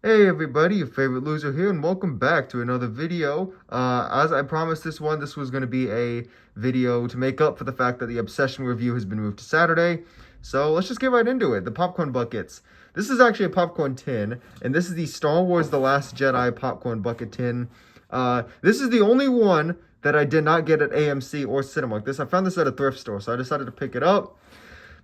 Hey everybody, your favorite loser here, and welcome back to another video. As I promised this was going to be a video to make up for the fact that the Obsession review has been moved to Saturday. So let's just get right into it. The popcorn buckets. This is actually a popcorn tin, and this is the Star Wars The Last Jedi popcorn bucket tin. This is the only one that I did not get at AMC or Cinemark. I found this at a thrift store, so I decided to pick it up.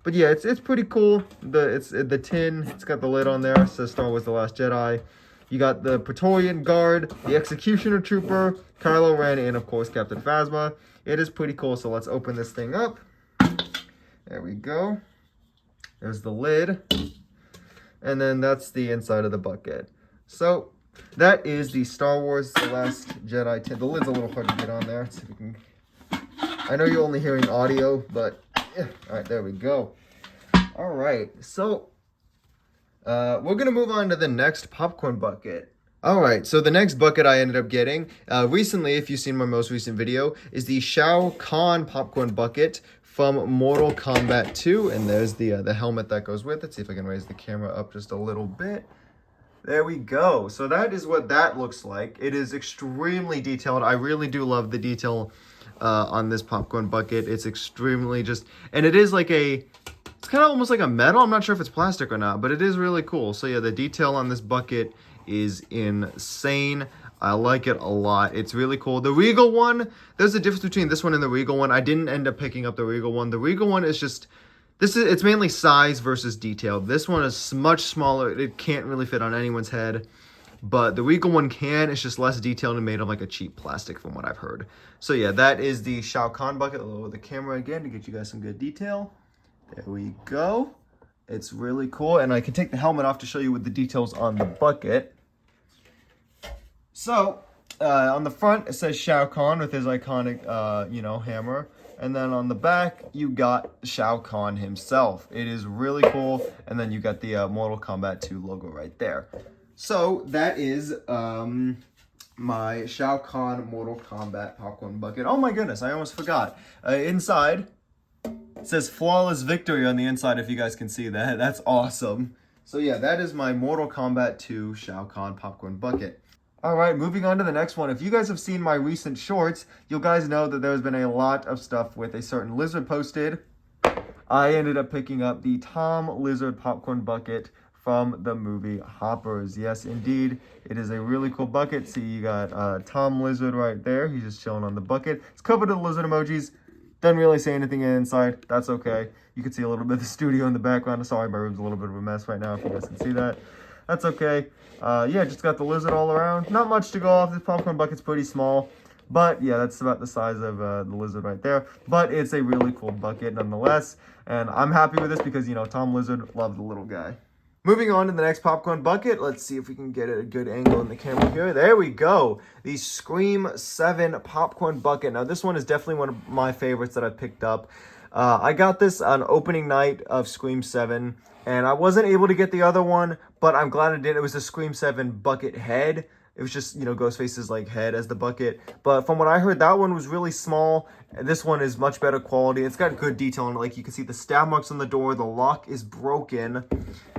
But yeah, it's pretty cool. It's the tin. It's got the lid on there. It says Star Wars: The Last Jedi. You got the Praetorian Guard, the Executioner Trooper, Kylo Ren, and of course Captain Phasma. It is pretty cool. So let's open this thing up. There we go. There's the lid, and then that's the inside of the bucket. So that is the Star Wars: The Last Jedi tin. The lid's a little hard to get on there. Let's see if we can. I know you're only hearing audio, but yeah. All right, there we go. All right, so we're going to move on to the next popcorn bucket. All right, so the next bucket I ended up getting recently, if you've seen my most recent video, is the Shao Kahn popcorn bucket from Mortal Kombat 2. And there's the helmet that goes with it. See if I can raise the camera up just a little bit. There we go. So that is what that looks like. It is extremely detailed. I really do love the detail on this popcorn bucket. It's extremely and it is like it's kind of almost like a metal. I'm not sure if it's plastic or not, but it is really cool. So yeah, the detail on this bucket is insane. I like it a lot. It's really cool. The Regal one, there's a difference between this one and the Regal one. I didn't end up picking up the Regal one. The Regal one is it's mainly size versus detail. This one is much smaller. It can't really fit on anyone's head. But the Regal one can. It's just less detailed and made of like a cheap plastic from what I've heard. So yeah, that is the Shao Kahn bucket. I'll lower the camera again to get you guys some good detail. There we go. It's really cool. And I can take the helmet off to show you what the details on the bucket. So, on the front, it says Shao Kahn with his iconic, hammer. And then on the back, you got Shao Kahn himself. It is really cool. And then you got the Mortal Kombat 2 logo right there. So, that is my Shao Kahn Mortal Kombat popcorn bucket. Oh my goodness, I almost forgot. Inside, it says Flawless Victory on the inside, if you guys can see that. That's awesome. So yeah, that is my Mortal Kombat 2 Shao Kahn popcorn bucket. Alright, moving on to the next one. If you guys have seen my recent shorts, you guys know that there's been a lot of stuff with a certain lizard posted. I ended up picking up the Tom Lizard popcorn bucket from the movie Hoppers. Yes, indeed. It is a really cool bucket. See, you got Tom Lizard right there. He's just chilling on the bucket. It's covered in lizard emojis. Doesn't really say anything inside. That's okay. You can see a little bit of the studio in the background. Sorry, my room's a little bit of a mess right now, if you guys can see that. That's okay. Yeah, just got the lizard all around. Not much to go off. This popcorn bucket's pretty small. But yeah, that's about the size of the lizard right there. But it's a really cool bucket nonetheless. And I'm happy with this because, Tom Lizard loved the little guy. Moving on to the next popcorn bucket. Let's see if we can get a good angle in the camera here. There we go. The Scream 7 popcorn bucket. Now, this one is definitely one of my favorites that I picked up. I got this on opening night of Scream 7, and I wasn't able to get the other one, but I'm glad I did. It was a Scream 7 bucket head. It was just, Ghostface's head as the bucket. But from what I heard, that one was really small. And this one is much better quality. It's got good detail on it. You can see the stab marks on the door. The lock is broken.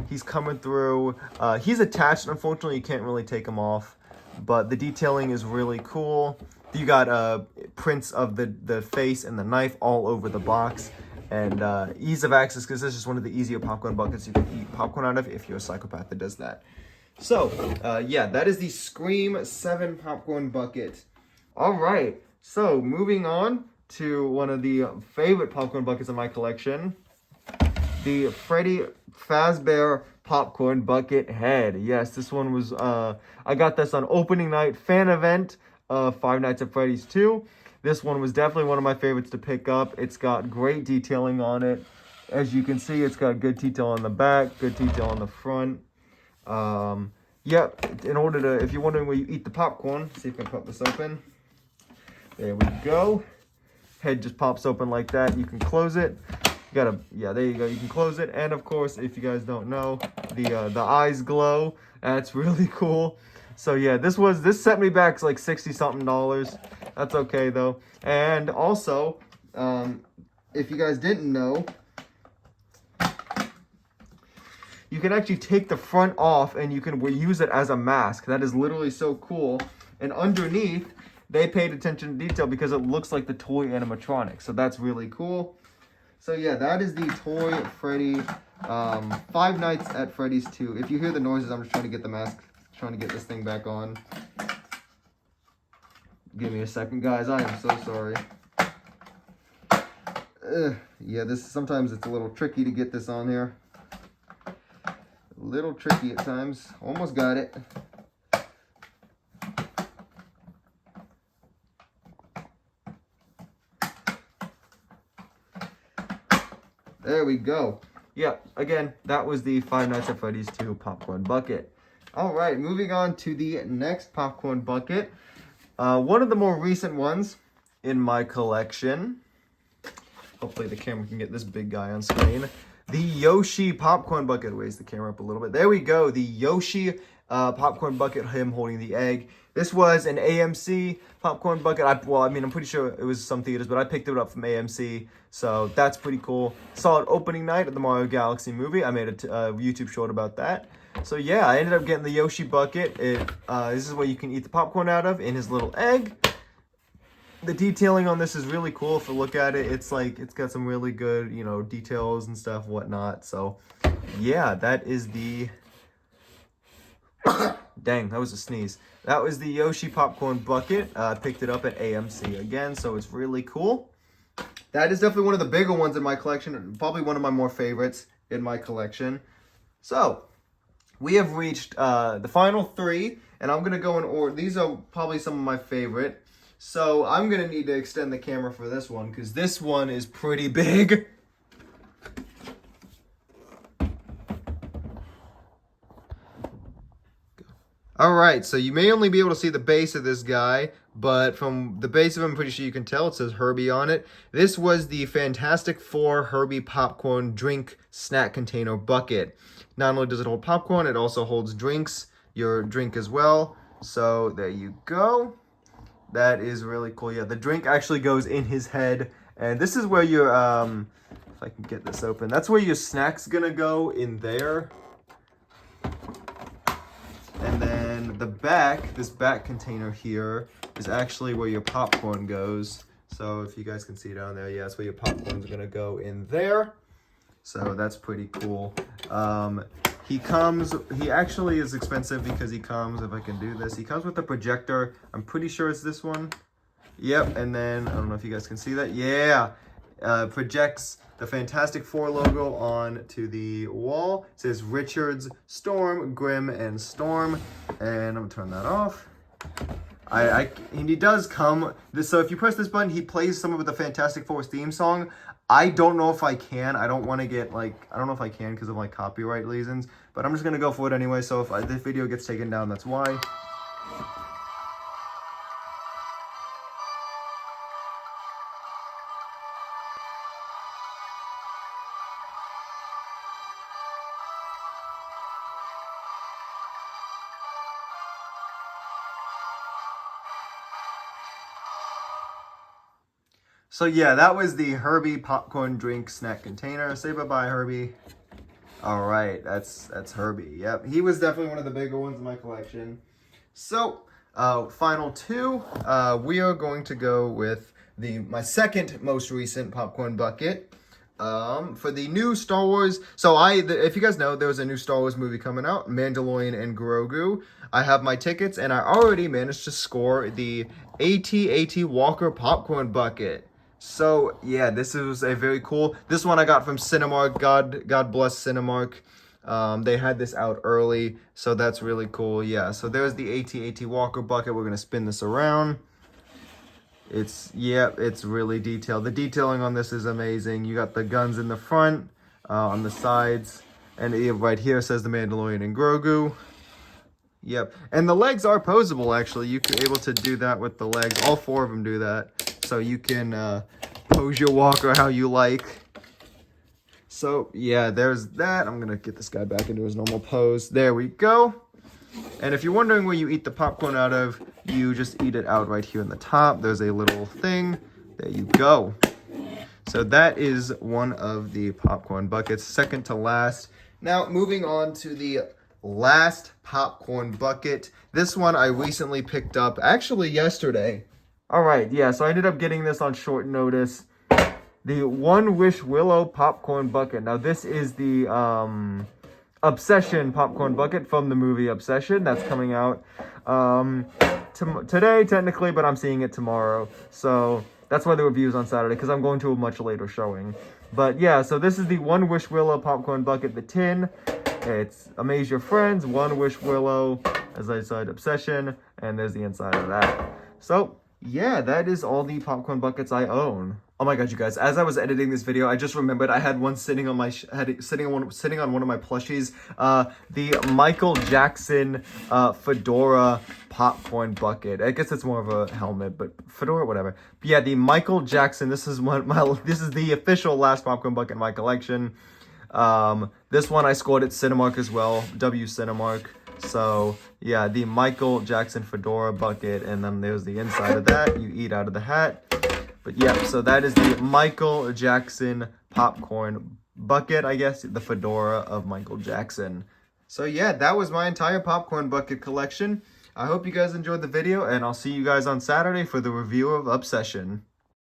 He's coming through. He's attached. Unfortunately, you can't really take him off. But the detailing is really cool. You got prints of the face and the knife all over the box. And ease of access, because this is one of the easier popcorn buckets you can eat popcorn out of if you're a psychopath that does that. So, yeah, that is the Scream 7 popcorn bucket. All right, so moving on to one of the favorite popcorn buckets in my collection, the Freddy Fazbear popcorn bucket head. Yes, this one was, I got this on opening night fan event of Five Nights at Freddy's 2. This one was definitely one of my favorites to pick up. It's got great detailing on it. As you can see, it's got good detail on the back, good detail on the front. Yep, in order to, if you're wondering where you eat the popcorn, see if I can pop this open. There we go. Head just pops open like that. You can close it. Yeah, there you go. You can close it. And of course, if you guys don't know, the eyes glow. That's really cool. So yeah, this set me back like $60-something. That's okay though. And also, if you guys didn't know, you can actually take the front off and you can use it as a mask. That is literally so cool. And underneath, they paid attention to detail because it looks like the toy animatronic. So that's really cool. So yeah, that is the Toy Freddy Five Nights at Freddy's 2. If you hear the noises, I'm just trying to get the mask, trying to get this thing back on. Give me a second, guys. I am so sorry. Yeah, sometimes it's a little tricky to get this on here. A little tricky at times. Almost got it. There we go. Yeah, again, that was the Five Nights at Freddy's 2 popcorn bucket. All right, moving on to the next popcorn bucket. One of the more recent ones in my collection. Hopefully the camera can get this big guy on screen. The Yoshi popcorn bucket. Raise the camera up a little bit. There we go. The Yoshi popcorn bucket, him holding the egg. This was an AMC popcorn bucket. I'm pretty sure it was some theaters, but I picked it up from AMC. So that's pretty cool. Saw it opening night at the Mario Galaxy movie. I made a YouTube short about that. So yeah, I ended up getting the Yoshi bucket. This is what you can eat the popcorn out of in his little egg. The detailing on this is really cool. If you look at it, it's got some really good, details and stuff, whatnot. So yeah, that is the... Dang, that was a sneeze. That was the Yoshi popcorn bucket. I picked it up at AMC again, so it's really cool. That is definitely one of the bigger ones in my collection. Probably one of my more favorites in my collection. So, we have reached the final three, and I'm going to go in order. These are probably some of my favorite. So, I'm going to need to extend the camera for this one, because this one is pretty big. Alright, so you may only be able to see the base of this guy, but from the base of him, I'm pretty sure you can tell it says Herbie on it. This was the Fantastic Four Herbie Popcorn Drink Snack Container Bucket. Not only does it hold popcorn, it also holds drinks, your drink as well. So there you go. That is really cool. Yeah, the drink actually goes in his head, and this is where your, if I can get this open, that's where your snack's gonna go in there. And then the back, this back container here, is actually where your popcorn goes. So if you guys can see down there, yeah, that's where your popcorn's gonna go in there. So that's pretty cool. He actually is expensive because he comes, if I can do this, he comes with a projector. I'm pretty sure it's this one. Yep, and then, I don't know if you guys can see that. Yeah, projects the Fantastic Four logo on to the wall. It says Richards, Storm, Grim, and Storm. And I'm gonna turn that off. And he does come, so if you press this button, he plays some of the Fantastic Four's theme song. I don't know if I can. I don't want to get, I don't know if I can because of, copyright reasons. But I'm just going to go for it anyway. So if this video gets taken down, that's why. So yeah, that was the Herbie popcorn drink snack container. Say bye-bye, Herbie. All right, that's Herbie. Yep, he was definitely one of the bigger ones in my collection. So, final two, we are going to go with my second most recent popcorn bucket. For the new Star Wars, if you guys know, there was a new Star Wars movie coming out, Mandalorian and Grogu. I have my tickets, and I already managed to score the AT-AT Walker popcorn bucket. So, yeah, this is a very cool, this one I got from Cinemark, God bless Cinemark. They had this out early, so that's really cool. Yeah, so there's the AT-AT Walker bucket. We're going to spin this around. It's really detailed. The detailing on this is amazing. You got the guns in the front, on the sides, and right here says the Mandalorian and Grogu. Yep, and the legs are posable, actually. You're able to do that with the legs. All four of them do that. So you can pose your walker how you like. So, yeah, there's that. I'm going to get this guy back into his normal pose. There we go. And if you're wondering where you eat the popcorn out of, you just eat it out right here in the top. There's a little thing. There you go. So that is one of the popcorn buckets. Second to last. Now, moving on to the last popcorn bucket. This one I recently picked up, actually yesterday. All right, yeah, so I ended up getting this on short notice. The One Wish Willow popcorn bucket. Now, this is the Obsession popcorn bucket from the movie Obsession. That's coming out today, technically, but I'm seeing it tomorrow. So that's why the review's on Saturday, because I'm going to a much later showing. But yeah, so this is the One Wish Willow popcorn bucket, the tin. It's Amaze Your Friends, One Wish Willow, as I said, Obsession, and there's the inside of that. So yeah, that is all the popcorn buckets I own. Oh my god, you guys! As I was editing this video, I just remembered I had one sitting on my sitting on one of my plushies. The Michael Jackson fedora popcorn bucket. I guess it's more of a helmet, but fedora, whatever. But yeah, the Michael Jackson. This is the official last popcorn bucket in my collection. This one I scored at Cinemark as well. W Cinemark. So yeah, the Michael Jackson fedora bucket, and then there's the inside of that. You eat out of the hat. But yeah, so that is the Michael Jackson popcorn bucket, I guess, the fedora of Michael Jackson. So yeah, that was my entire popcorn bucket collection. I hope you guys enjoyed the video, and I'll see you guys on Saturday for the review of Obsession.